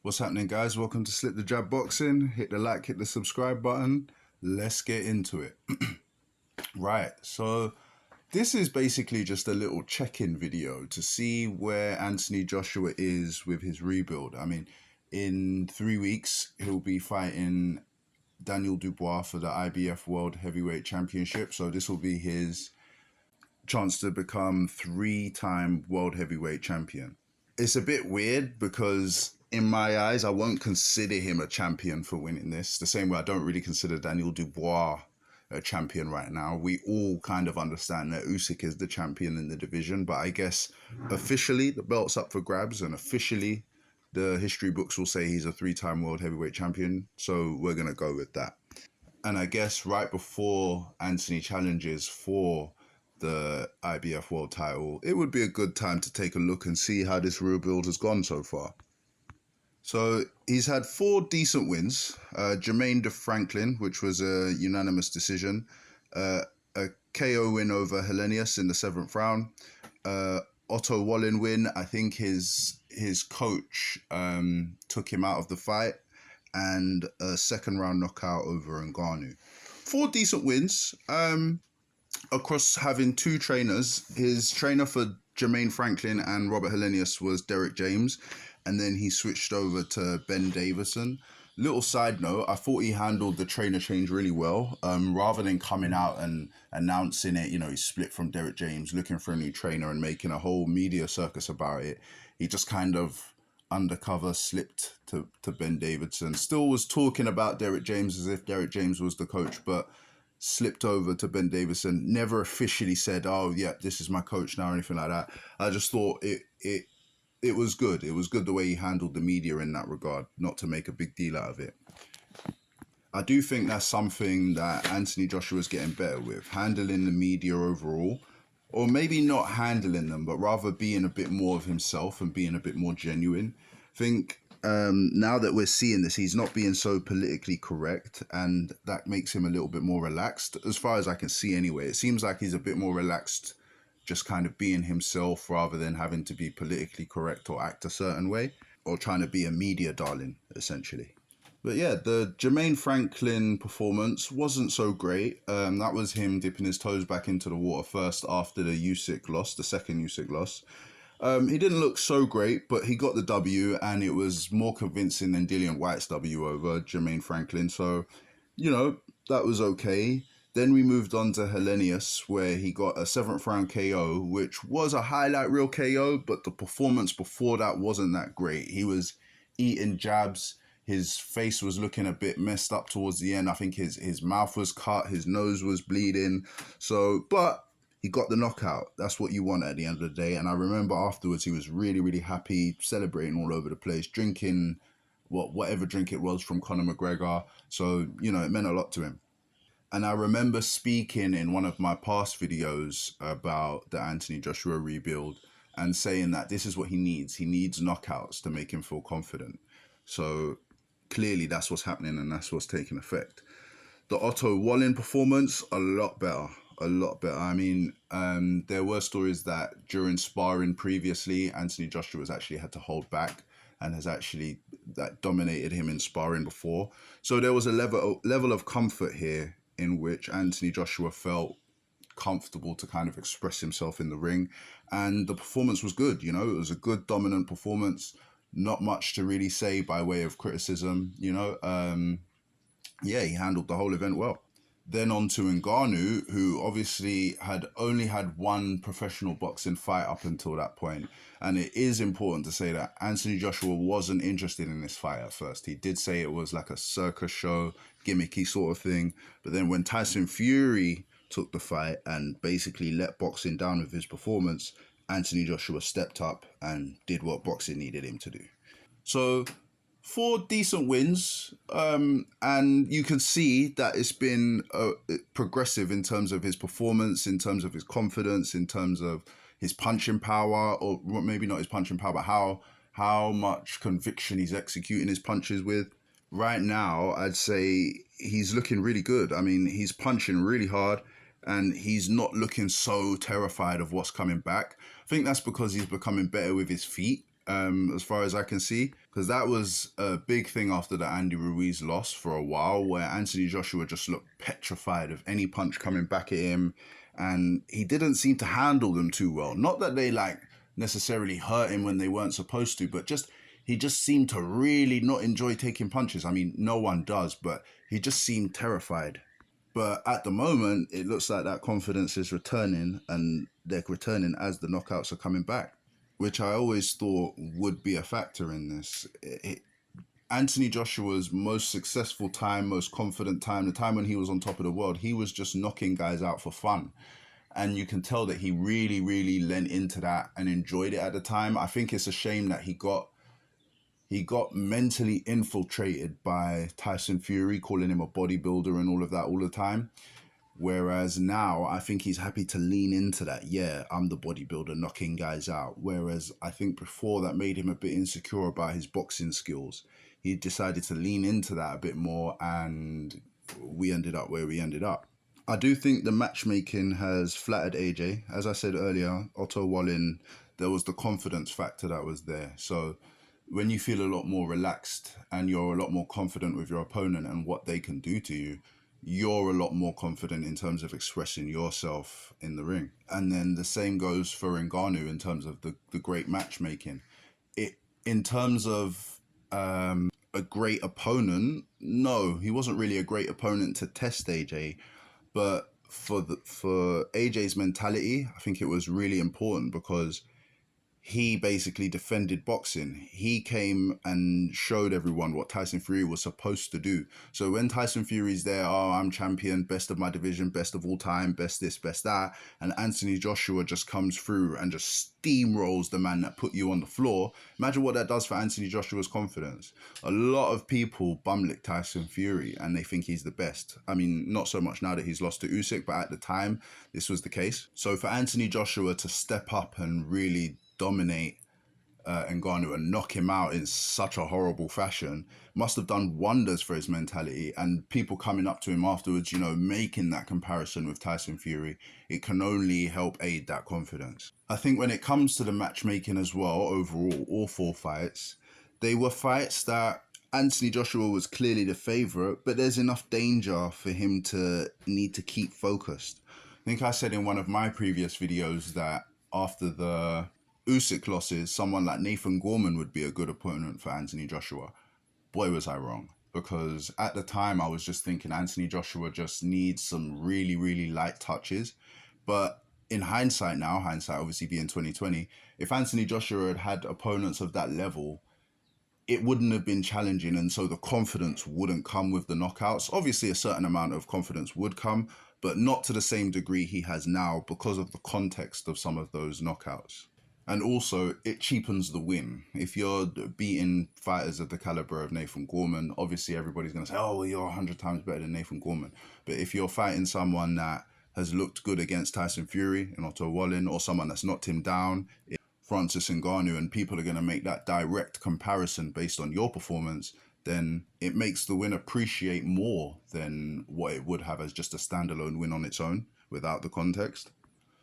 What's happening, guys? Welcome to Slip the Jab Boxing. Hit the like, hit the subscribe button. Let's get into it. Right, so this is basically just a little check-in video to see where Anthony Joshua is with his rebuild. I mean, in 3 weeks, he'll be fighting Daniel Dubois for the IBF World Heavyweight Championship. So this will be his chance to become 3-time World Heavyweight Champion. It's a bit weird because in my eyes, I won't consider him a champion for winning this. The same way I don't really consider Daniel Dubois a champion right now. We all kind of understand that Usyk is the champion in the division, but I guess officially the belt's up for grabs, and officially the history books will say he's a 3-time World Heavyweight Champion. So we're going to go with that. And I guess right before Anthony challenges for the IBF World title, it would be a good time to take a look and see how this rebuild has gone so far. So he's had 4 decent wins. Jermaine de Franklin, which was a unanimous decision. A KO win over Helenius in the 7th round. Otto Wallin win. I think his coach took him out of the fight. And a 2nd round knockout over Ngannou. 4 decent wins. Across having 2 trainers. His trainer for Jermaine Franklin and Robert Helenius was Derek James, and then he switched over to Ben Davison. Little side note, I thought he handled the trainer change really well. Rather than coming out and announcing it, he split from Derek James, looking for a new trainer and making a whole media circus about it. He just kind of undercover slipped to Ben Davison. Still was talking about Derek James as if Derek James was the coach, but slipped over to Ben Davison. Never officially said, oh yeah, this is my coach now or anything like that. I just thought it was good. It was good the way he handled the media in that regard, not to make a big deal out of it. I do think that's something that Anthony Joshua is getting better with, handling the media overall, or maybe not handling them, but rather being a bit more of himself and being a bit more genuine. I think now that we're seeing this, he's not being so politically correct, and that makes him a little bit more relaxed, as far as I can see anyway. It seems like he's a bit more relaxed, just kind of being himself rather than having to be politically correct or act a certain way, or trying to be a media darling, essentially. But yeah, the Jermaine Franklin performance wasn't so great. That was him dipping his toes back into the water first after the Usyk loss, the 2nd Usyk loss. He didn't look so great, but he got the W, and it was more convincing than Dillian White's W over Jermaine Franklin. So, that was okay. Then we moved on to Helenius, where he got a 7th round KO, which was a highlight reel KO, but the performance before that wasn't that great. He was eating jabs. His face was looking a bit messed up towards the end. I think his mouth was cut, his nose was bleeding. But he got the knockout. That's what you want at the end of the day. And I remember afterwards, he was really, really happy, celebrating all over the place, drinking whatever drink it was from Conor McGregor. So, it meant a lot to him. And I remember speaking in one of my past videos about the Anthony Joshua rebuild and saying that this is what he needs. He needs knockouts to make him feel confident. So clearly that's what's happening, and that's what's taking effect. The Otto Wallin performance, a lot better. I mean, there were stories that during sparring previously, Anthony Joshua has actually had to hold back and has actually that dominated him in sparring before. So there was a level of comfort here in which Anthony Joshua felt comfortable to kind of express himself in the ring, and the performance was good. It was a good dominant performance. Not much to really say by way of criticism. Yeah, he handled the whole event well. Then on to Ngannou, who obviously had only had 1 professional boxing fight up until that point. And it is important to say that Anthony Joshua wasn't interested in this fight at first. He did say it was like a circus show, gimmicky sort of thing. But then when Tyson Fury took the fight and basically let boxing down with his performance, Anthony Joshua stepped up and did what boxing needed him to do. So 4 decent wins, and you can see that it's been progressive in terms of his performance, in terms of his confidence, in terms of his punching power, or maybe not his punching power, but how much conviction he's executing his punches with. Right now, I'd say he's looking really good. I mean, he's punching really hard, and he's not looking so terrified of what's coming back. I think that's because he's becoming better with his feet. as far as I can see, because that was a big thing after the Andy Ruiz loss for a while, where Anthony Joshua just looked petrified of any punch coming back at him, and he didn't seem to handle them too well. Not that they like necessarily hurt him when they weren't supposed to, but just he just seemed to really not enjoy taking punches. I mean, no one does, but he just seemed terrified. But at the moment, it looks like that confidence is returning, and they're returning as the knockouts are coming back, which I always thought would be a factor in this. Anthony Joshua's most successful time, most confident time, the time when he was on top of the world, he was just knocking guys out for fun. And you can tell that he really, really lent into that and enjoyed it at the time. I think it's a shame that he got mentally infiltrated by Tyson Fury, calling him a bodybuilder and all of that all the time. Whereas now, I think he's happy to lean into that. Yeah, I'm the bodybuilder knocking guys out. Whereas I think before that made him a bit insecure about his boxing skills. He decided to lean into that a bit more, and we ended up where we ended up. I do think the matchmaking has flattered AJ. As I said earlier, Otto Wallin, there was the confidence factor that was there. So when you feel a lot more relaxed and you're a lot more confident with your opponent and what they can do to you, you're a lot more confident in terms of expressing yourself in the ring. And then the same goes for Ngannou in terms of the great matchmaking. In terms of a great opponent, no, he wasn't really a great opponent to test AJ. But for AJ's mentality, I think it was really important because he basically defended boxing. He came and showed everyone what Tyson Fury was supposed to do. So when Tyson Fury's there, oh, I'm champion, best of my division, best of all time, best this, best that, and Anthony Joshua just comes through and just steamrolls the man that put you on the floor, imagine what that does for Anthony Joshua's confidence. A lot of people bumlick Tyson Fury and they think he's the best. I mean, not so much now that he's lost to Usyk, but at the time, this was the case. So for Anthony Joshua to step up and really dominate Ngannou and knock him out in such a horrible fashion must have done wonders for his mentality. And people coming up to him afterwards, you know, making that comparison with Tyson Fury, it can only help aid that confidence. I think when it comes to the matchmaking as well, overall, all four fights, they were fights that Anthony Joshua was clearly the favourite, but there's enough danger for him to need to keep focused. I think I said in one of my previous videos that after the Usyk losses, someone like Nathan Gorman would be a good opponent for Anthony Joshua. Boy, was I wrong. Because at the time, I was just thinking Anthony Joshua just needs some really, really light touches. But in hindsight now, hindsight obviously being 2020, if Anthony Joshua had had opponents of that level, it wouldn't have been challenging, and so the confidence wouldn't come with the knockouts. Obviously, a certain amount of confidence would come, but not to the same degree he has now because of the context of some of those knockouts. And also, it cheapens the win. If you're beating fighters of the caliber of Nathan Gorman, obviously everybody's going to say, oh, well, you're 100 times better than Nathan Gorman. But if you're fighting someone that has looked good against Tyson Fury and Otto Wallin, or someone that's knocked him down, Francis Ngannou, and people are going to make that direct comparison based on your performance, then it makes the win appreciate more than what it would have as just a standalone win on its own without the context.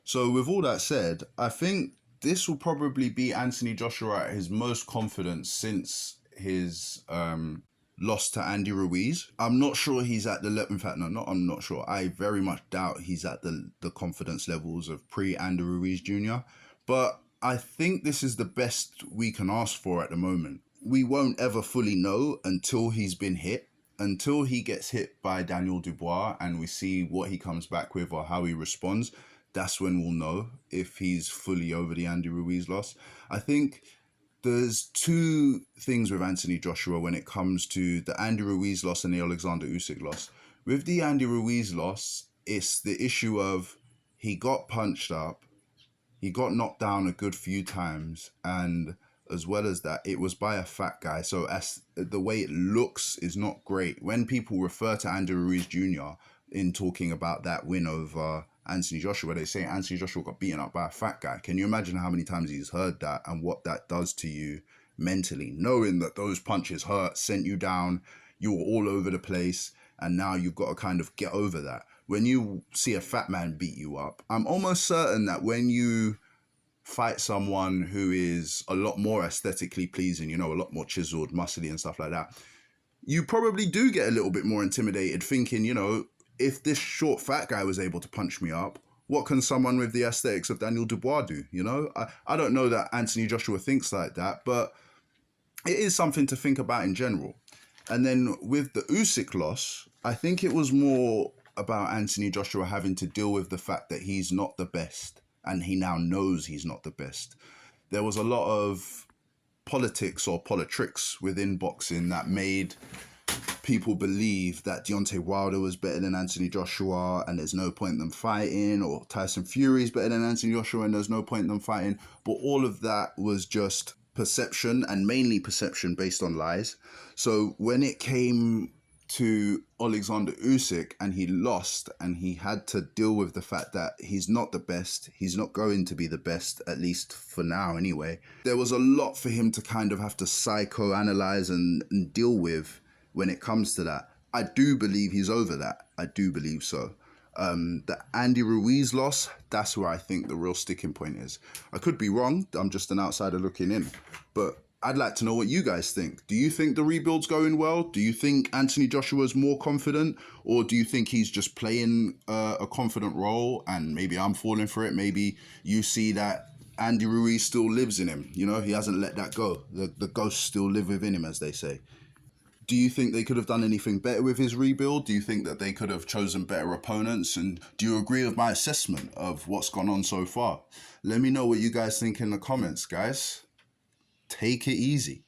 So with all that said, I think this will probably be Anthony Joshua at his most confident since his loss to Andy Ruiz. I'm not sure he's at the level. In fact, no, not I'm not sure. I very much doubt he's at the confidence levels of pre-Andy Ruiz Jr. But I think this is the best we can ask for at the moment. We won't ever fully know until he's been hit. Until he gets hit by Daniel Dubois and we see what he comes back with or how he responds, that's when we'll know if he's fully over the Andy Ruiz loss. I think there's two things with Anthony Joshua when it comes to the Andy Ruiz loss and the Alexander Usyk loss. With the Andy Ruiz loss, it's the issue of he got punched up, he got knocked down a good few times, and as well as that, it was by a fat guy. So as the way it looks is not great. When people refer to Andy Ruiz Jr. in talking about that win over Anthony Joshua, they say Anthony Joshua got beaten up by a fat guy. Can you imagine how many times he's heard that and what that does to you mentally? Knowing that those punches hurt, sent you down, you were all over the place, and now you've got to kind of get over that. When you see a fat man beat you up, I'm almost certain that when you fight someone who is a lot more aesthetically pleasing, you know, a lot more chiseled, muscly and stuff like that, you probably do get a little bit more intimidated thinking, you know, if this short fat guy was able to punch me up, what can someone with the aesthetics of Daniel Dubois do? You know, I don't know that Anthony Joshua thinks like that, but it is something to think about in general. And then with the Usyk loss, I think it was more about Anthony Joshua having to deal with the fact that he's not the best, and he now knows he's not the best. There was a lot of politics or politricks within boxing that made people believe that Deontay Wilder was better than Anthony Joshua and there's no point in them fighting, or Tyson Fury is better than Anthony Joshua and there's no point in them fighting. But all of that was just perception, and mainly perception based on lies. So when it came to Alexander Usyk and he lost and he had to deal with the fact that he's not the best, he's not going to be the best, at least for now anyway, there was a lot for him to kind of have to psychoanalyze and deal with when it comes to that. I do believe he's over that. I do believe so. The Andy Ruiz loss, that's where I think the real sticking point is. I could be wrong. I'm just an outsider looking in. But I'd like to know what you guys think. Do you think the rebuild's going well? Do you think Anthony Joshua's more confident? Or do you think he's just playing a confident role and maybe I'm falling for it? Maybe you see that Andy Ruiz still lives in him. You know, he hasn't let that go. The ghosts still live within him, as they say. Do you think they could have done anything better with his rebuild? Do you think that they could have chosen better opponents? And do you agree with my assessment of what's gone on so far? Let me know what you guys think in the comments, guys. Take it easy.